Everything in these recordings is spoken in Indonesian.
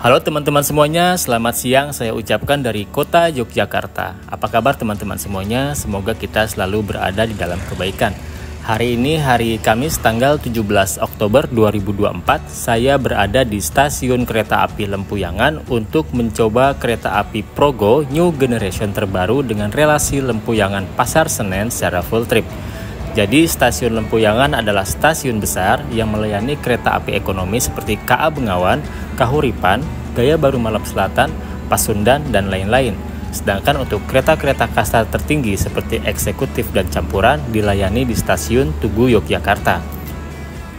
Halo teman-teman semuanya, selamat siang saya ucapkan dari kota Yogyakarta. Apa kabar teman-teman semuanya? Semoga kita selalu berada di dalam kebaikan. Hari ini hari Kamis tanggal 17 Oktober 2024, saya berada di stasiun kereta api Lempuyangan untuk mencoba kereta api Progo New Generation terbaru dengan relasi Lempuyangan Pasar Senen secara full trip. Jadi stasiun Lempuyangan adalah stasiun besar yang melayani kereta api ekonomi seperti KA Bengawan, Kahuripan, Gaya Baru Malam Selatan, Pasundan, dan lain-lain. Sedangkan untuk kereta-kereta kasta tertinggi seperti eksekutif dan campuran dilayani di stasiun Tugu Yogyakarta.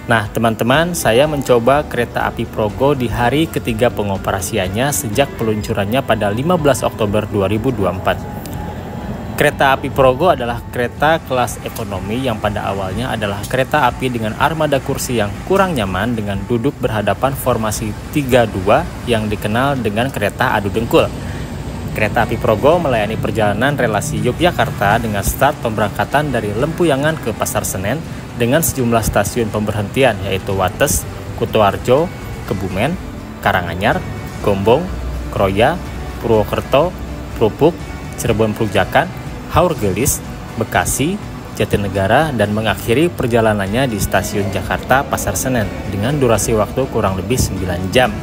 Nah teman-teman, saya mencoba kereta api Progo di hari ketiga pengoperasiannya sejak peluncurannya pada 15 Oktober 2024. Kereta api Progo adalah kereta kelas ekonomi yang pada awalnya adalah kereta api dengan armada kursi yang kurang nyaman dengan duduk berhadapan formasi 3-2 yang dikenal dengan kereta adu dengkul. Kereta api Progo melayani perjalanan relasi Yogyakarta dengan start pemberangkatan dari Lempuyangan ke Pasar Senen dengan sejumlah stasiun pemberhentian yaitu Wates, Kutoarjo, Kebumen, Karanganyar, Gombong, Kroya, Purwokerto, Krupuk, Cirebon Perujakan, Haurgelis, Bekasi, Jatinegara, dan mengakhiri perjalanannya di stasiun Jakarta Pasar Senen dengan durasi waktu kurang lebih 9 jam.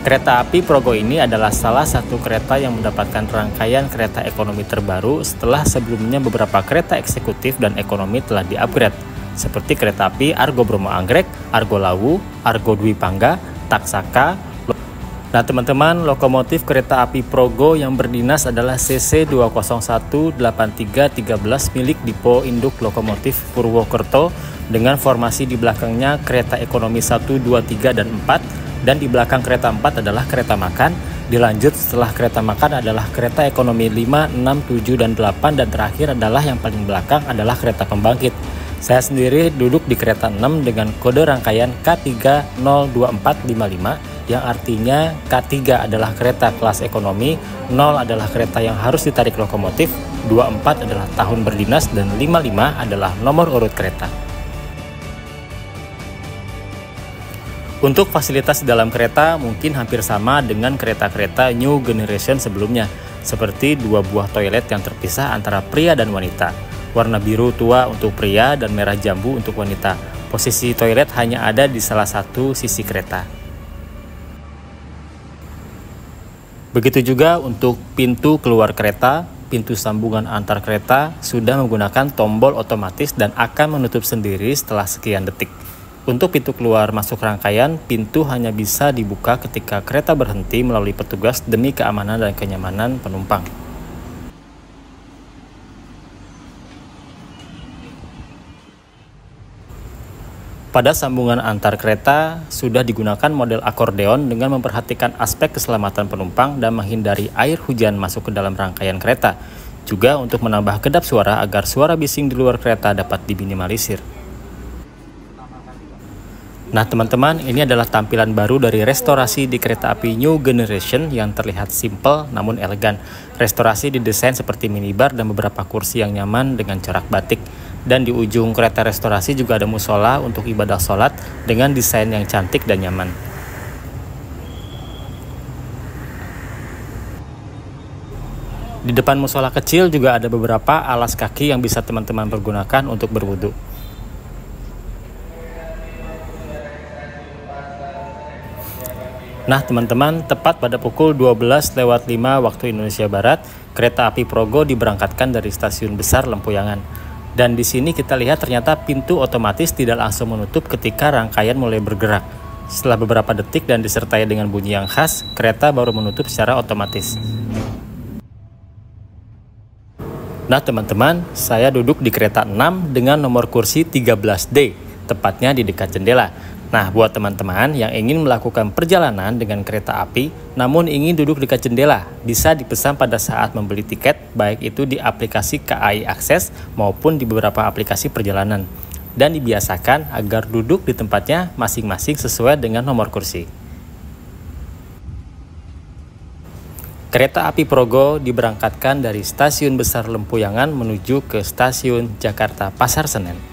Kereta api Progo ini adalah salah satu kereta yang mendapatkan rangkaian kereta ekonomi terbaru setelah sebelumnya beberapa kereta eksekutif dan ekonomi telah di-upgrade, seperti kereta api Argo Bromo Anggrek, Argo Lawu, Argo Dwi Pangga, Taksaka. Nah teman-teman, lokomotif kereta api Progo yang berdinas adalah CC 2018313 milik Dipo Induk Lokomotif Purwokerto dengan formasi di belakangnya kereta ekonomi 1, 2, 3, dan 4, dan di belakang kereta 4 adalah kereta makan. Dilanjut setelah kereta makan adalah kereta ekonomi 5, 6, 7, dan 8, dan terakhir adalah yang paling belakang adalah kereta pembangkit. Saya sendiri duduk di kereta 6 dengan kode rangkaian K302455 yang artinya K3 adalah kereta kelas ekonomi, 0 adalah kereta yang harus ditarik lokomotif, 24 adalah tahun berdinas, dan 55 adalah nomor urut kereta. Untuk fasilitas di dalam kereta mungkin hampir sama dengan kereta-kereta New Generation sebelumnya, seperti 2 buah toilet yang terpisah antara pria dan wanita. Warna biru tua untuk pria dan merah jambu untuk wanita. Posisi toilet hanya ada di salah satu sisi kereta. Begitu juga untuk pintu keluar kereta, pintu sambungan antar kereta sudah menggunakan tombol otomatis dan akan menutup sendiri setelah sekian detik. Untuk pintu keluar masuk rangkaian, pintu hanya bisa dibuka ketika kereta berhenti melalui petugas demi keamanan dan kenyamanan penumpang. Pada sambungan antar kereta sudah digunakan model akordeon dengan memperhatikan aspek keselamatan penumpang dan menghindari air hujan masuk ke dalam rangkaian kereta. Juga untuk menambah kedap suara agar suara bising di luar kereta dapat diminimalisir. Nah teman-teman, ini adalah tampilan baru dari restorasi di kereta api New Generation yang terlihat simple namun elegan. Restorasi didesain seperti minibar dan beberapa kursi yang nyaman dengan corak batik. Dan di ujung kereta restorasi juga ada musola untuk ibadah sholat dengan desain yang cantik dan nyaman. Di depan musola kecil juga ada beberapa alas kaki yang bisa teman-teman pergunakan untuk berwudu. Nah teman-teman, tepat pada pukul 12:05 waktu Indonesia Barat, kereta api Progo diberangkatkan dari stasiun besar Lempuyangan. Dan di sini kita lihat ternyata pintu otomatis tidak langsung menutup ketika rangkaian mulai bergerak. Setelah beberapa detik dan disertai dengan bunyi yang khas, kereta baru menutup secara otomatis. Nah teman-teman, saya duduk di kereta 6 dengan nomor kursi 13D, tepatnya di dekat jendela. Nah, buat teman-teman yang ingin melakukan perjalanan dengan kereta api, namun ingin duduk dekat jendela, bisa dipesan pada saat membeli tiket, baik itu di aplikasi KAI Akses maupun di beberapa aplikasi perjalanan. Dan dibiasakan agar duduk di tempatnya masing-masing sesuai dengan nomor kursi. Kereta api Progo diberangkatkan dari stasiun besar Lempuyangan menuju ke stasiun Jakarta Pasar Senen.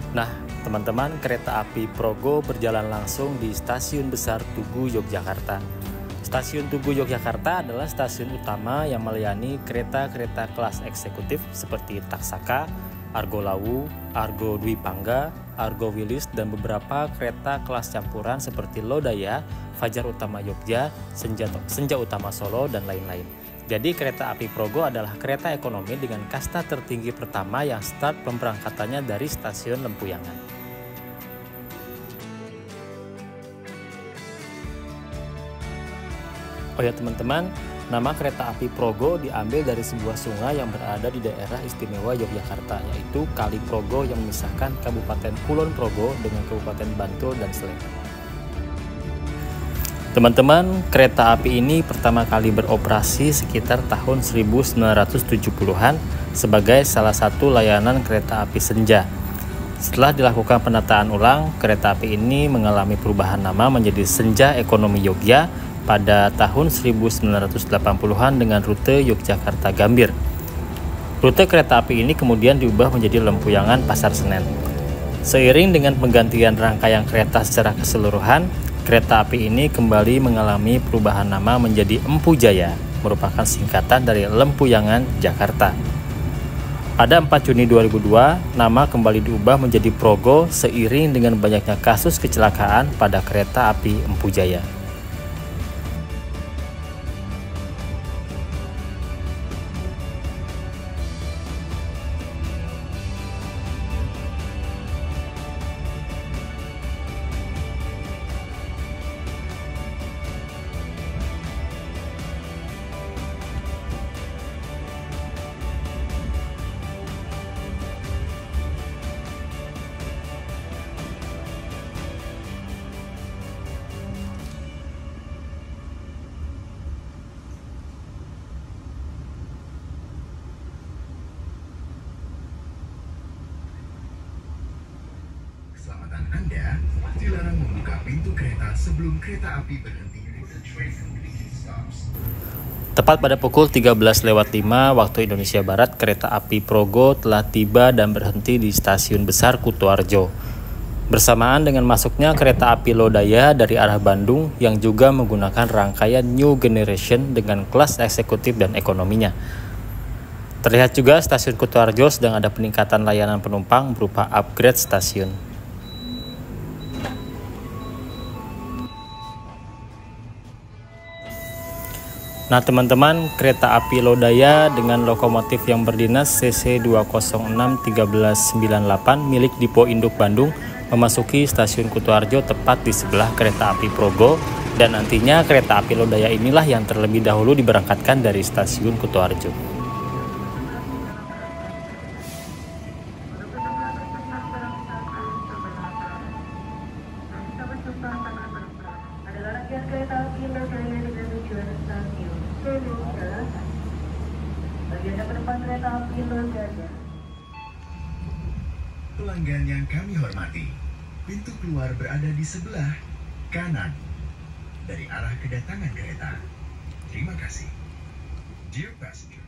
Nah, teman-teman, kereta api Progo berjalan langsung di Stasiun Besar Tugu, Yogyakarta. Stasiun Tugu Yogyakarta adalah stasiun utama yang melayani kereta-kereta kelas eksekutif seperti Taksaka, Argo Lawu, Argo Dwi Pangga, Argo Wilis, dan beberapa kereta kelas campuran seperti Lodaya, Fajar Utama Yogya, Senja Utama Solo, dan lain-lain. Jadi kereta api Progo adalah kereta ekonomi dengan kasta tertinggi pertama yang start pemberangkatannya dari stasiun Lempuyangan. Oh ya teman-teman, nama kereta api Progo diambil dari sebuah sungai yang berada di daerah istimewa Yogyakarta, yaitu Kali Progo yang memisahkan Kabupaten Kulon Progo dengan Kabupaten Bantul dan Sleman. Teman-teman, kereta api ini pertama kali beroperasi sekitar tahun 1970-an sebagai salah satu layanan kereta api senja. Setelah dilakukan penataan ulang, kereta api ini mengalami perubahan nama menjadi Senja Ekonomi Yogya pada tahun 1980-an dengan rute Yogyakarta-Gambir. Rute kereta api ini kemudian diubah menjadi Lempuyangan Pasar Senen. Seiring dengan penggantian rangkaian kereta secara keseluruhan, kereta api ini kembali mengalami perubahan nama menjadi Empu Jaya, merupakan singkatan dari Lempuyangan Jakarta. Pada 4 Juni 2002, nama kembali diubah menjadi Progo seiring dengan banyaknya kasus kecelakaan pada kereta api Empu Jaya. Keselamatan Anda dilarang membuka pintu kereta sebelum kereta api berhenti. Tepat pada pukul 13.05 waktu Indonesia Barat, kereta api Progo telah tiba dan berhenti di Stasiun Besar Kutoarjo. Bersamaan dengan masuknya kereta api Lodaya dari arah Bandung yang juga menggunakan rangkaian New Generation dengan kelas eksekutif dan ekonominya. Terlihat juga Stasiun Kutoarjo sedang ada peningkatan layanan penumpang berupa upgrade stasiun. Nah teman-teman, kereta api Lodaya dengan lokomotif yang berdinas CC 206-1398 milik Dipo Induk Bandung memasuki Stasiun Kutoarjo tepat di sebelah kereta api Progo, dan nantinya kereta api Lodaya inilah yang terlebih dahulu diberangkatkan dari Stasiun Kutoarjo. Pelanggan yang kami hormati, pintu keluar berada di sebelah kanan dari arah kedatangan kereta. Terima kasih. Dear passengers.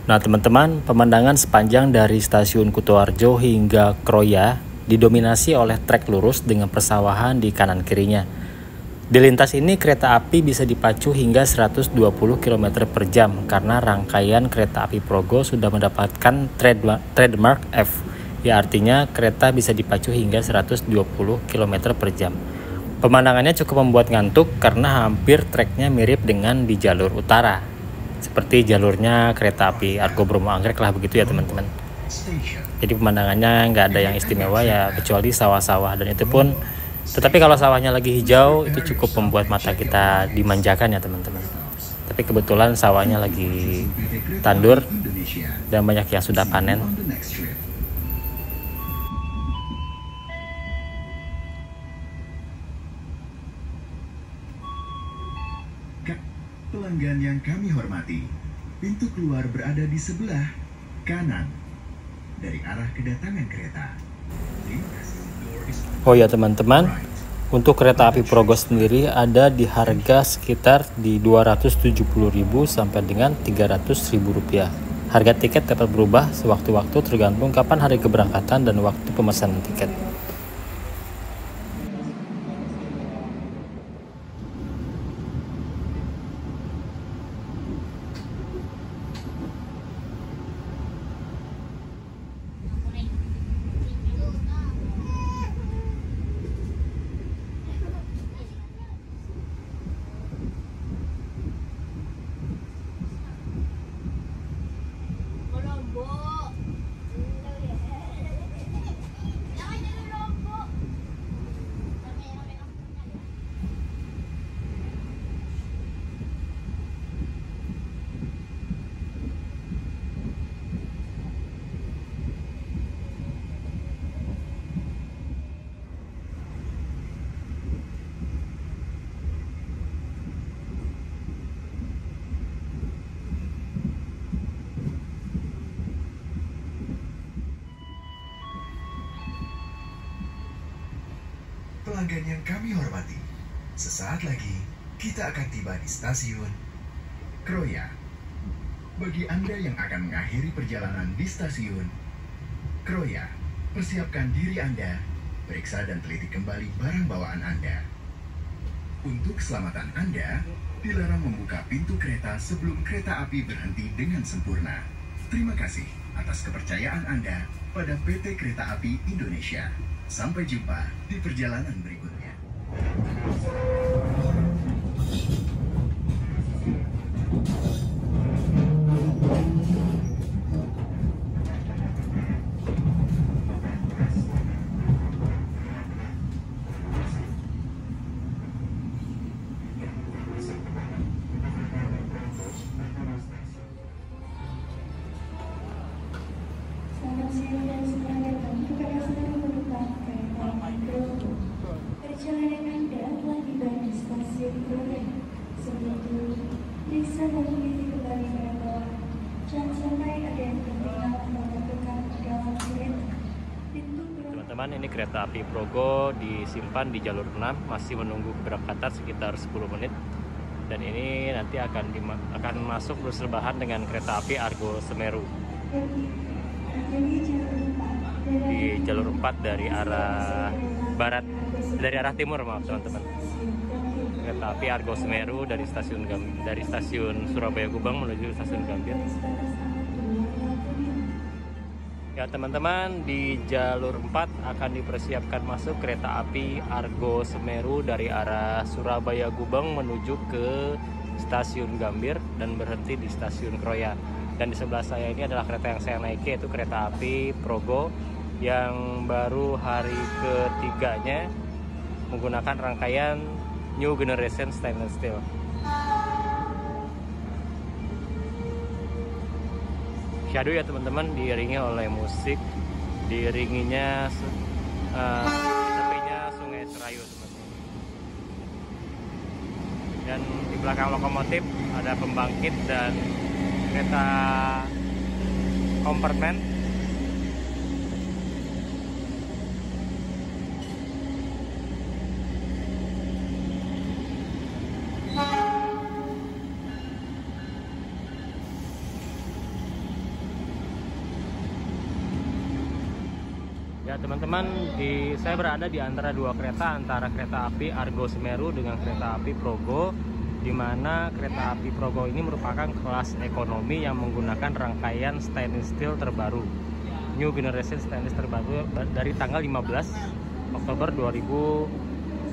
Nah teman-teman, pemandangan sepanjang dari Stasiun Kutoarjo hingga Kroya didominasi oleh trek lurus dengan persawahan di kanan kirinya. Di lintas ini kereta api bisa dipacu hingga 120 km per jam karena rangkaian kereta api Progo sudah mendapatkan trademark F, ya artinya kereta bisa dipacu hingga 120 km per jam. Pemandangannya cukup membuat ngantuk karena hampir treknya mirip dengan di jalur utara, seperti jalurnya kereta api Argo Bromo Anggrek lah begitu ya teman-teman. Jadi pemandangannya nggak ada yang istimewa ya kecuali sawah-sawah, dan itu pun tetapi kalau sawahnya lagi hijau itu cukup membuat mata kita dimanjakan ya teman-teman. tapi kebetulan sawahnya lagi tandur dan banyak yang sudah panen. Pelanggan yang kami hormati, pintu keluar berada di sebelah kanan dari arah kedatangan kereta. Terima kasih. Oh ya teman-teman, untuk kereta api Progo sendiri ada di harga sekitar di 270.000 sampai dengan 300.000 rupiah. Harga tiket dapat berubah sewaktu-waktu tergantung kapan hari keberangkatan dan waktu pemesanan tiket. Pelanggan yang kami hormati, sesaat lagi kita akan tiba di stasiun Kroya. Bagi Anda yang akan mengakhiri perjalanan di stasiun Kroya, persiapkan diri Anda, periksa dan teliti kembali barang bawaan Anda. Untuk keselamatan Anda, dilarang membuka pintu kereta sebelum kereta api berhenti dengan sempurna. Terima kasih atas kepercayaan Anda pada PT Kereta Api Indonesia. Sampai jumpa di perjalanan berikutnya. Perjalanan Anda telah tiba di stasiun Kroya. Sebelum itu, periksa dan teliti kembali barang bawaan. Jangan sampai ada yang tertinggal atau tertekan di dalam kereta. Teman-teman, ini kereta api Progo disimpan di jalur 6, masih menunggu keberangkatan sekitar 10 menit. Dan ini nanti akan masuk bersebelahan dengan kereta api Argo Semeru. Di jalur 4 dari arah barat, dari arah timur, maaf teman-teman. Kereta api Argo Semeru dari stasiun Surabaya Gubeng menuju stasiun Gambir. Ya teman-teman, di jalur 4 akan dipersiapkan masuk kereta api Argo Semeru dari arah Surabaya Gubeng menuju ke stasiun Gambir dan berhenti di stasiun Kroya. Dan di sebelah saya ini adalah kereta yang saya naiki, yaitu kereta api Progo yang baru hari ketiganya menggunakan rangkaian New Generation Stainless Steel. Syahdu ya teman-teman, diiringi oleh musik, diiringinya tepinya Sungai Serayu teman-teman. Dan di belakang lokomotif ada pembangkit dan kereta kompartemen. Ya teman-teman, saya berada di antara dua kereta, antara kereta api Argo Semeru dengan kereta api Progo, di mana kereta api Progo ini merupakan kelas ekonomi yang menggunakan rangkaian stainless steel terbaru, New Generation Stainless terbaru dari tanggal 15 Oktober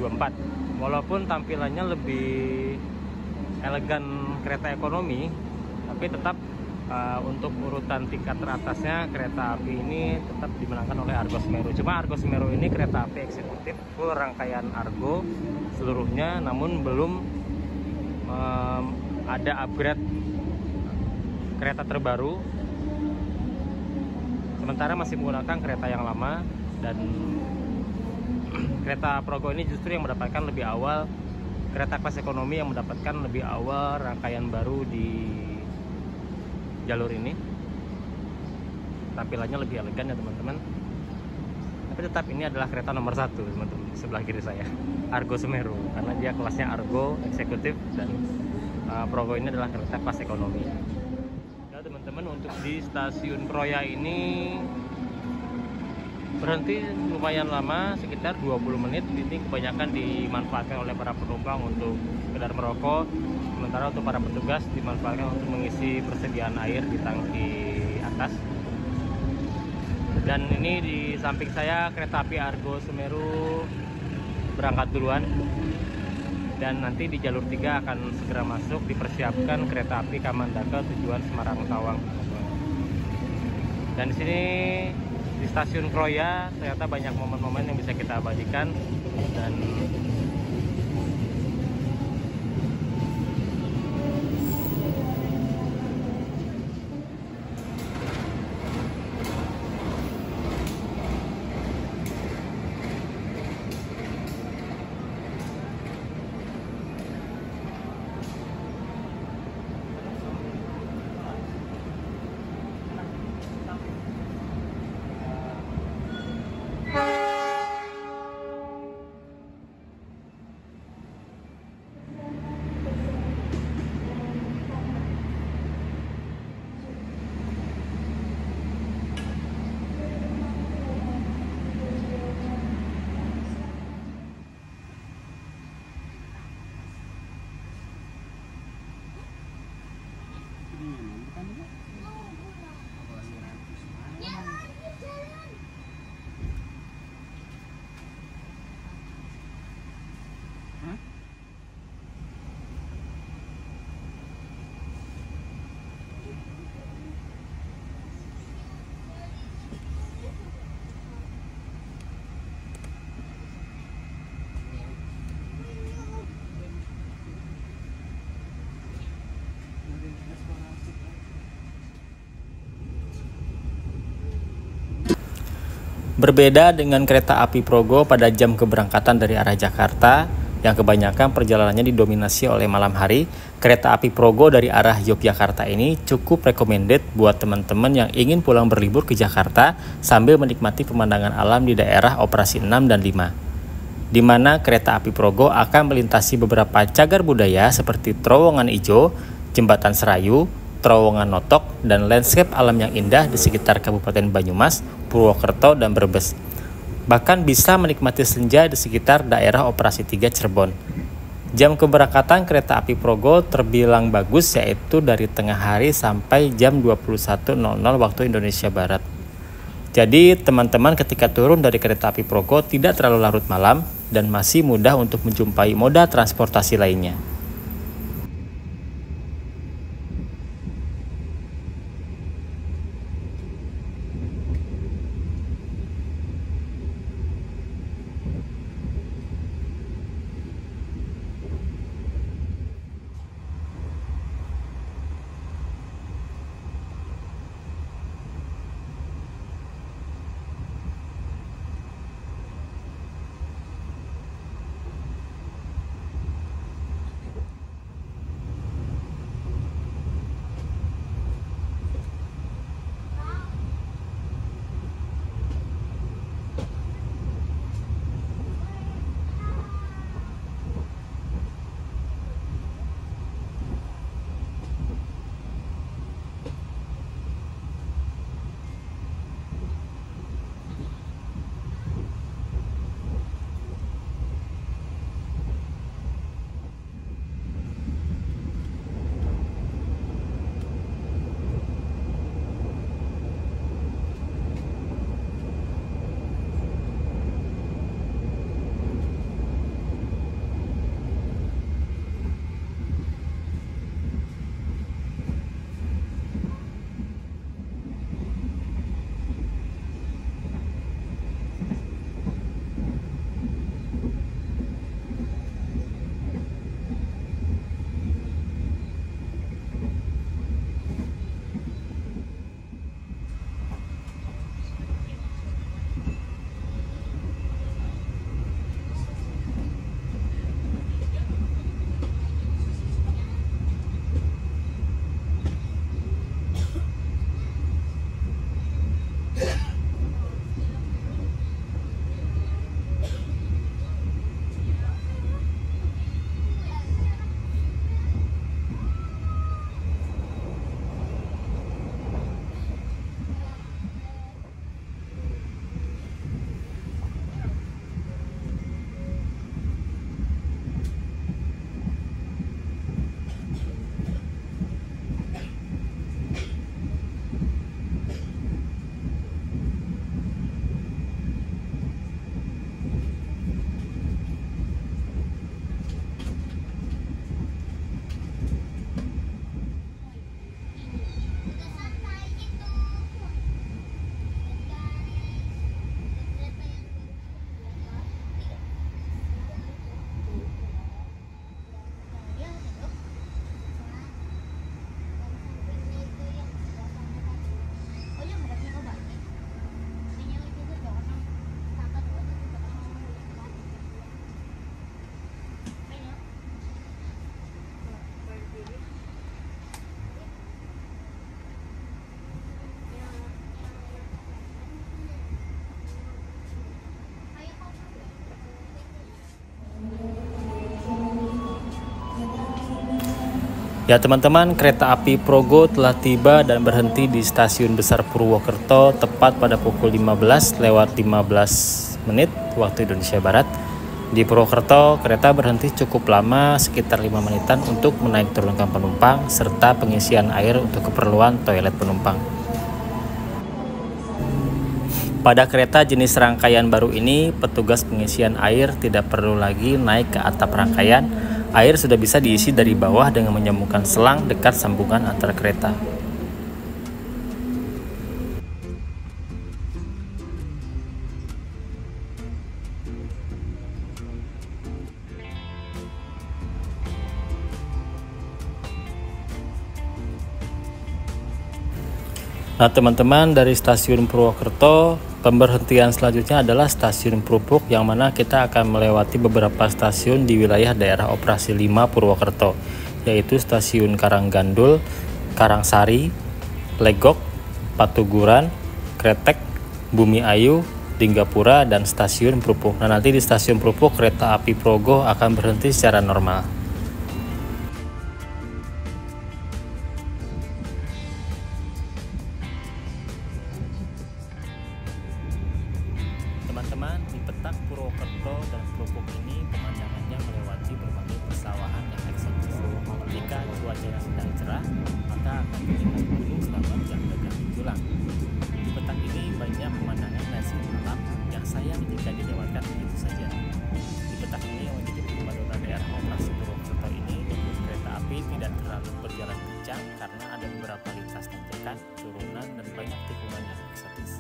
2024. Walaupun tampilannya lebih elegan kereta ekonomi, tapi tetap untuk urutan tingkat teratasnya kereta api ini tetap dimenangkan oleh Argo Semeru. Cuma Argo Semeru ini kereta api eksekutif full rangkaian Argo seluruhnya, namun belum ada upgrade kereta terbaru, sementara masih menggunakan kereta yang lama. Dan kereta Progo ini justru yang mendapatkan lebih awal, kereta kelas ekonomi yang mendapatkan lebih awal rangkaian baru di jalur ini. Tampilannya lebih elegan ya teman-teman. Tapi tetap ini adalah kereta nomor 1 teman-teman, sebelah kiri saya, Argo Semeru, karena dia kelasnya Argo eksekutif, dan Progo ini adalah kereta kelas ekonomi. Ya teman-teman, untuk di stasiun Kroya ini berhenti lumayan lama, sekitar 20 menit. Ini kebanyakan dimanfaatkan oleh para penumpang untuk sekedar merokok, sementara untuk para petugas dimanfaatkan untuk mengisi persediaan air di tangki atas. Dan ini di samping saya kereta api Argo Semeru berangkat duluan, dan nanti di jalur 3 akan segera masuk, dipersiapkan kereta api Kamandaka tujuan Semarang Tawang. Dan di sini di stasiun Kroya ternyata banyak momen-momen yang bisa kita abadikan. Dan berbeda dengan kereta api Progo pada jam keberangkatan dari arah Jakarta yang kebanyakan perjalanannya didominasi oleh malam hari, kereta api Progo dari arah Yogyakarta ini cukup recommended buat teman-teman yang ingin pulang berlibur ke Jakarta sambil menikmati pemandangan alam di daerah operasi 6 dan 5. Di mana kereta api Progo akan melintasi beberapa cagar budaya seperti Terowongan Ijo, Jembatan Serayu, Terowongan Notok, dan landscape alam yang indah di sekitar Kabupaten Banyumas, Purwokerto, dan Brebes. Bahkan bisa menikmati senja di sekitar daerah operasi 3 Cirebon. Jam keberangkatan kereta api Progo terbilang bagus, yaitu dari tengah hari sampai jam 21.00 waktu Indonesia Barat. Jadi teman-teman ketika turun dari kereta api Progo tidak terlalu larut malam dan masih mudah untuk menjumpai moda transportasi lainnya. Ya teman-teman, kereta api Progo telah tiba dan berhenti di Stasiun Besar Purwokerto tepat pada pukul 15 lewat 15 menit waktu Indonesia Barat. Di Purwokerto, kereta berhenti cukup lama, sekitar 5 menitan untuk menaik turunkan penumpang serta pengisian air untuk keperluan toilet penumpang. Pada kereta jenis rangkaian baru ini, petugas pengisian air tidak perlu lagi naik ke atap rangkaian. Air sudah bisa diisi dari bawah dengan menyambungkan selang dekat sambungan antar kereta. Nah teman-teman, dari Stasiun Purwokerto, pemberhentian selanjutnya adalah Stasiun Prupuk, yang mana kita akan melewati beberapa stasiun di wilayah daerah operasi 5 Purwokerto, yaitu Stasiun Karanggandul, Karangsari, Legok, Patuguran, Kretek, Bumi Ayu, Dinggapura, dan Stasiun Prupuk. Nah nanti di Stasiun Prupuk kereta api Progo akan berhenti secara normal. Teman-teman, di petak Purwokerto dan Prupuk ini pemandangannya melewati berbagai persawahan yang eksotis. Jika cuacanya sedang cerah, maka akan terlihat gunung Selamat yang gagah menjulang. Di petak ini banyak pemandangan landscape alam yang sayang jika dilewatkan begitu saja. Di petak ini yang menjadi primadona daerah operasi Purwokerto ini, kereta api tidak terlalu berjalan kencang karena ada beberapa lintas tanjakan, turunan, dan banyak tikungan yang eksotis.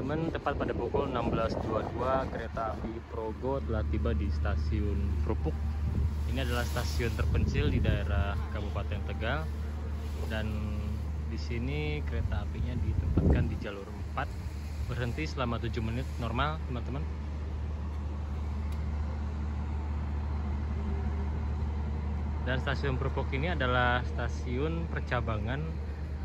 teman-teman, tepat pada pukul 16.22 kereta api Progo telah tiba di stasiun Krupuk. Ini adalah stasiun terpencil di daerah Kabupaten Tegal, dan di sini kereta apinya ditempatkan di jalur 4, berhenti selama 7 menit normal, teman-teman. Dan stasiun Krupuk ini adalah stasiun percabangan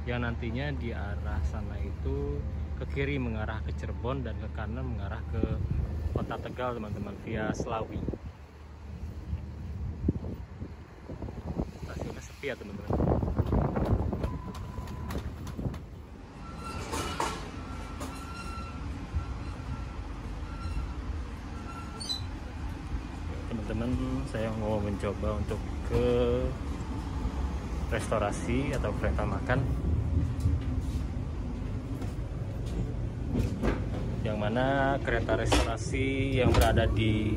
yang nantinya di arah sana itu ke kiri mengarah ke Cirebon dan ke kanan mengarah ke kota Tegal, teman-teman, via Slawi. Stasiunnya sepi ya, teman-teman. Teman-teman, saya mau mencoba untuk ke restorasi atau kereta makan, yang mana kereta restorasi yang berada di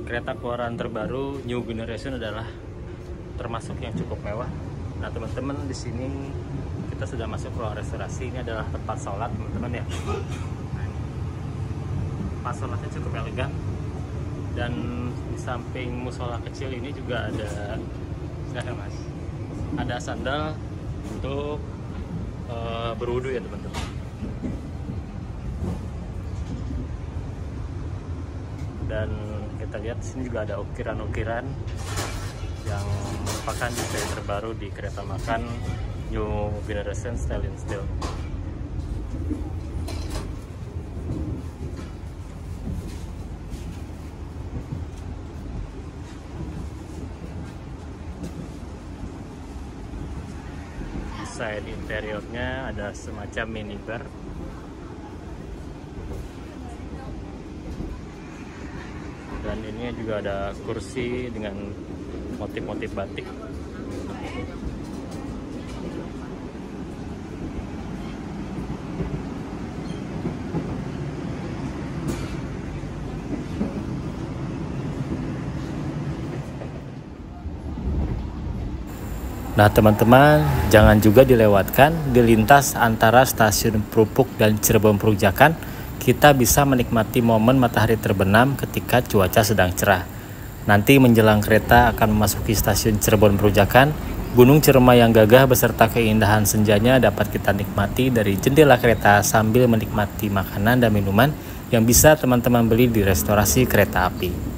kereta keluaran terbaru New Generation adalah termasuk yang cukup mewah. Nah, teman-teman, di sini kita sudah masuk ruang restorasi. Ini adalah tempat sholat, teman-teman ya. Nah, tempat sholatnya cukup elegan, dan di samping musola kecil ini juga ada, mas, ada sandal untuk berwudu ya, teman-teman. Dan kita lihat di sini juga ada ukiran-ukiran yang merupakan desain terbaru di kereta makan New Generation Stainless Steel. Desain interiornya ada semacam minibar. Dan ini juga ada kursi dengan motif-motif batik. Nah, teman-teman, jangan juga dilewatkan di lintas antara stasiun Krupuk dan Cirebon Perujakan. Kita bisa menikmati momen matahari terbenam ketika cuaca sedang cerah. Nanti menjelang kereta akan memasuki stasiun Cirebon Perujakan, Gunung Ciremai yang gagah beserta keindahan senjanya dapat kita nikmati dari jendela kereta sambil menikmati makanan dan minuman yang bisa teman-teman beli di restorasi kereta api.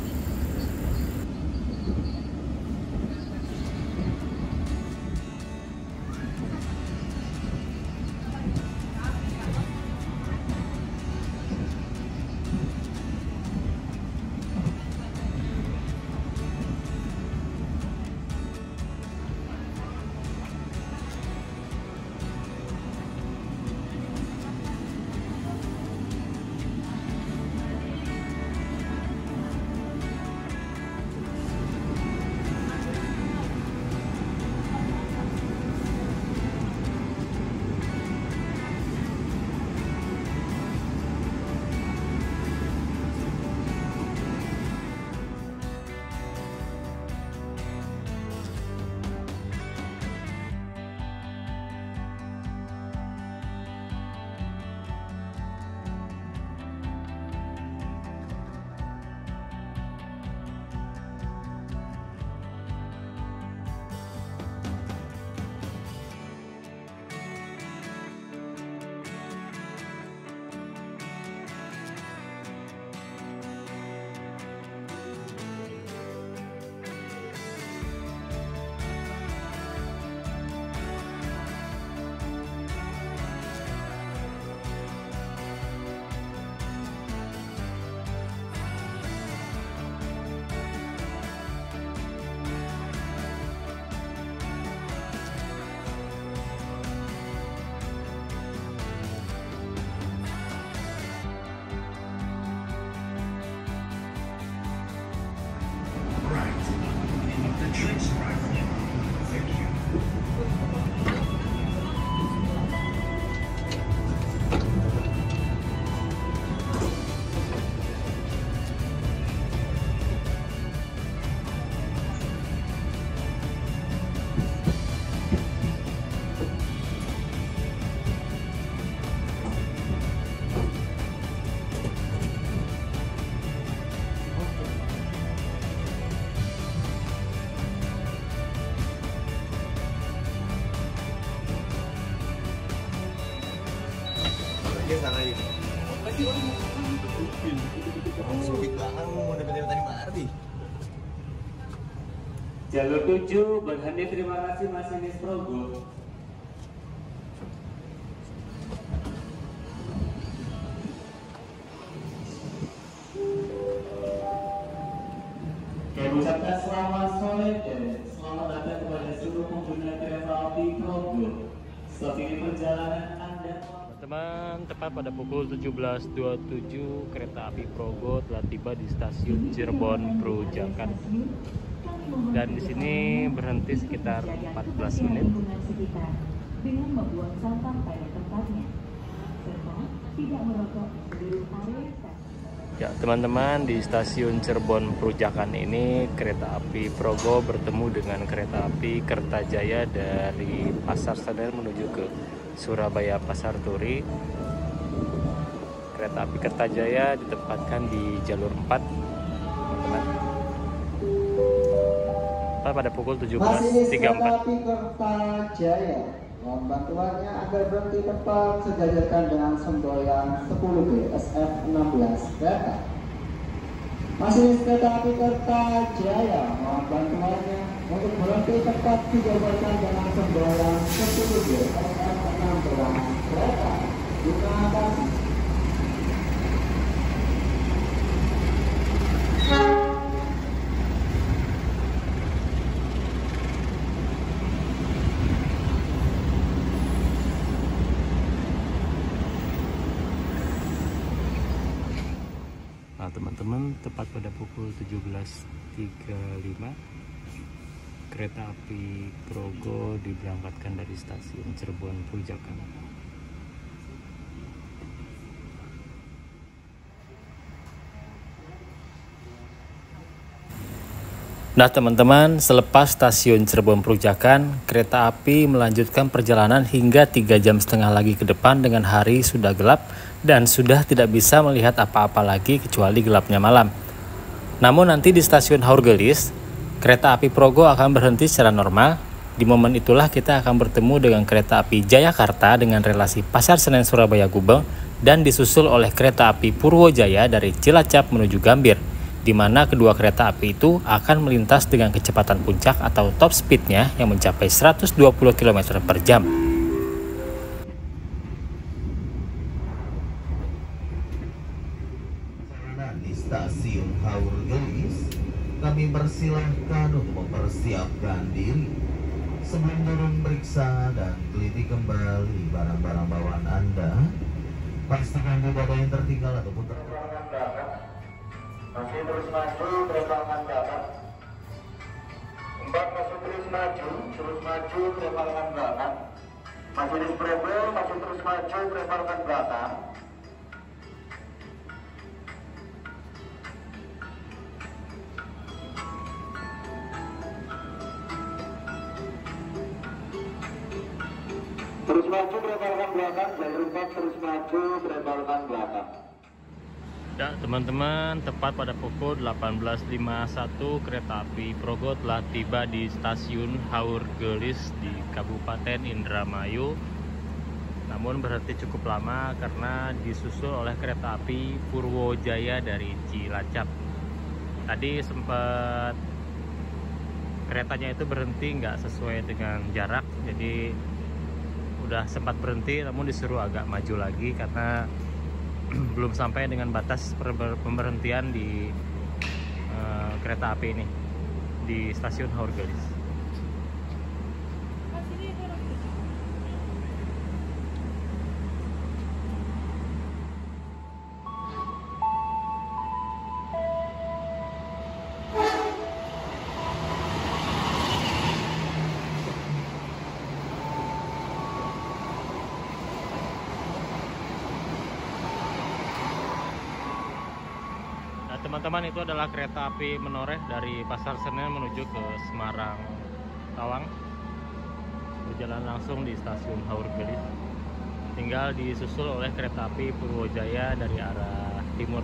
Sempit banget mau dapetin tadi Mardi. Jalur 7 berhenti, terima kasih masinis Progo. Kami ucapkan selamat sore dan selamat datang kepada seluruh pengguna kereta api Progo. Saat ini perjalanan Anda, teman-teman, tepat pada pukul 17.27 kereta api Progo telah tiba di stasiun Cirebon Prujakan. Dan di sini berhenti sekitar 14 menit. Dengan membuang sampah pada tempatnya serta tidak merokok di seluruh area stasiun. Ya teman-teman, di stasiun Cirebon Prujakan ini kereta api Progo bertemu dengan kereta api Kertajaya dari Pasar Senen menuju ke Surabaya Pasar Turi. Kereta api Kertajaya ditempatkan di jalur 4, teman-teman. Pada pukul 17.34. Api Kertajaya, mohon bantuannya agar berhenti tepat sejajarkan dengan semboyan 10B SF16 kereta. Masinis kereta api Kertajaya, mohon bantuannya untuk berhenti tepat sejajarkan dengan semboyan 10B SF16 kereta. Terima kasih. Nah teman-teman, tepat pada pukul 17.35 kereta api Progo diberangkatkan dari stasiun Cirebon Prujakan. Nah teman-teman, selepas stasiun Cirebon Prujakan, kereta api melanjutkan perjalanan hingga 3,5 jam lagi ke depan dengan hari sudah gelap dan sudah tidak bisa melihat apa-apa lagi kecuali gelapnya malam. Namun nanti di stasiun Haur Gelis, kereta api Progo akan berhenti secara normal. Di momen itulah kita akan bertemu dengan kereta api Jayakarta dengan relasi Pasar Senen Surabaya Gubeng dan disusul oleh kereta api Purwojaya dari Cilacap menuju Gambir, di mana kedua kereta api itu akan melintas dengan kecepatan puncak atau top speednya yang mencapai 120 km per jam. Di stasiun Haur Gelis, kami persilahkan untuk mempersiapkan diri. Sebelum turun periksa dan teliti kembali barang-barang bawaan Anda, pastikan tidak ada yang tertinggal ataupun masih terus maju, kereta akan belakang. 4 masih terus maju, kereta akan belakang. Masih di Sprebel, masih terus maju, kereta akan belakang. Terus maju, kereta akan belakang. Jalur 4 terus maju, kereta akan belakang. Ya teman-teman, tepat pada pukul 18.51 kereta api Progo telah tiba di stasiun Haur Gelis di Kabupaten Indramayu. Namun berhenti cukup lama karena disusul oleh kereta api Purwojaya dari Cilacap. Tadi sempat keretanya itu berhenti nggak sesuai dengan jarak, jadi udah sempat berhenti namun disuruh agak maju lagi karena belum sampai dengan batas pemberhentian di kereta api ini di stasiun Haur Gelis. Teman-teman, itu adalah kereta api menoreh dari Pasar Senen menuju ke Semarang Tawang, berjalan langsung di stasiun Haur Gelis, tinggal disusul oleh kereta api Purwojaya dari arah timur.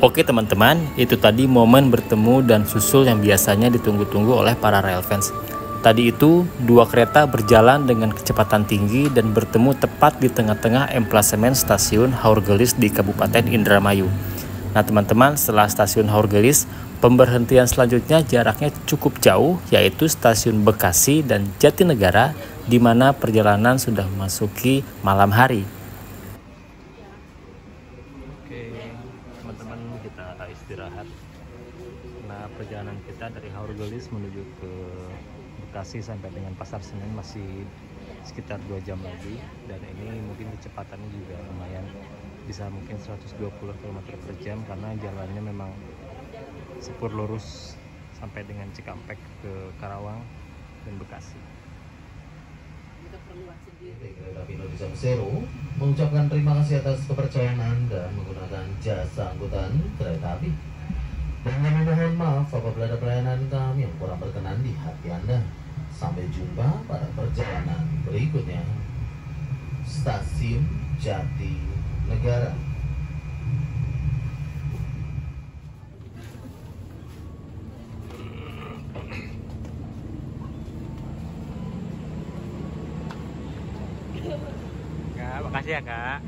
Oke teman-teman, itu tadi momen bertemu dan susul yang biasanya ditunggu-tunggu oleh para rail fans. Tadi itu, dua kereta berjalan dengan kecepatan tinggi dan bertemu tepat di tengah-tengah emplasemen stasiun Haurgelis di Kabupaten Indramayu. Nah teman-teman, setelah stasiun Haurgelis, pemberhentian selanjutnya jaraknya cukup jauh, yaitu stasiun Bekasi dan Jatinegara, di mana perjalanan sudah memasuki malam hari. Teman-teman, kita istirahat. Nah, perjalanan kita dari Haurgelis menuju ke Bekasi sampai dengan Pasar Senen masih sekitar 2 jam lagi, dan ini mungkin kecepatannya juga lumayan, bisa mungkin 120 km per jam karena jalannya memang sepur lurus sampai dengan Cikampek ke Karawang dan Bekasi. Kereta api Indonesia Persero mengucapkan terima kasih atas kepercayaan Anda menggunakan jasa angkutan kereta api. Dan kami mohon maaf apabila ada pelayanan kami yang kurang berkenan di hati Anda. Sampai jumpa pada perjalanan berikutnya. Stasiun Jatinegara. Kak, makasih ya Kak.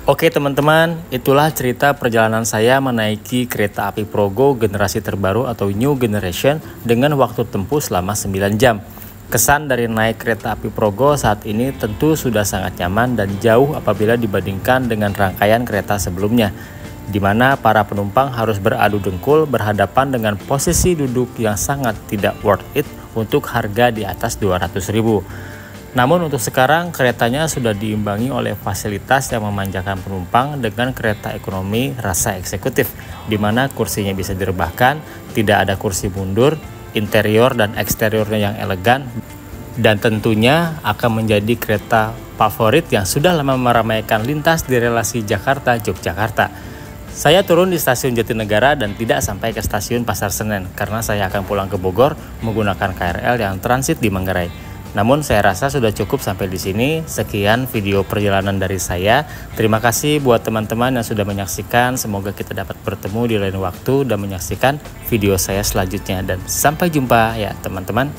Oke teman-teman, itulah cerita perjalanan saya menaiki kereta api Progo generasi terbaru atau New Generation dengan waktu tempuh selama 9 jam. Kesan dari naik kereta api Progo saat ini tentu sudah sangat nyaman dan jauh apabila dibandingkan dengan rangkaian kereta sebelumnya, di mana para penumpang harus beradu dengkul berhadapan dengan posisi duduk yang sangat tidak worth it untuk harga di atas 200.000. Namun untuk sekarang keretanya sudah diimbangi oleh fasilitas yang memanjakan penumpang dengan kereta ekonomi rasa eksekutif, di mana kursinya bisa direbahkan, tidak ada kursi mundur, interior dan eksteriornya yang elegan, dan tentunya akan menjadi kereta favorit yang sudah lama meramaikan lintas di relasi Jakarta-Yogyakarta. Saya turun di stasiun Jatinegara dan tidak sampai ke stasiun Pasar Senen karena saya akan pulang ke Bogor menggunakan KRL yang transit di Manggarai. Namun saya rasa sudah cukup sampai di sini. Sekian video perjalanan dari saya. Terima kasih buat teman-teman yang sudah menyaksikan. Semoga kita dapat bertemu di lain waktu dan menyaksikan video saya selanjutnya. Dan sampai jumpa ya teman-teman.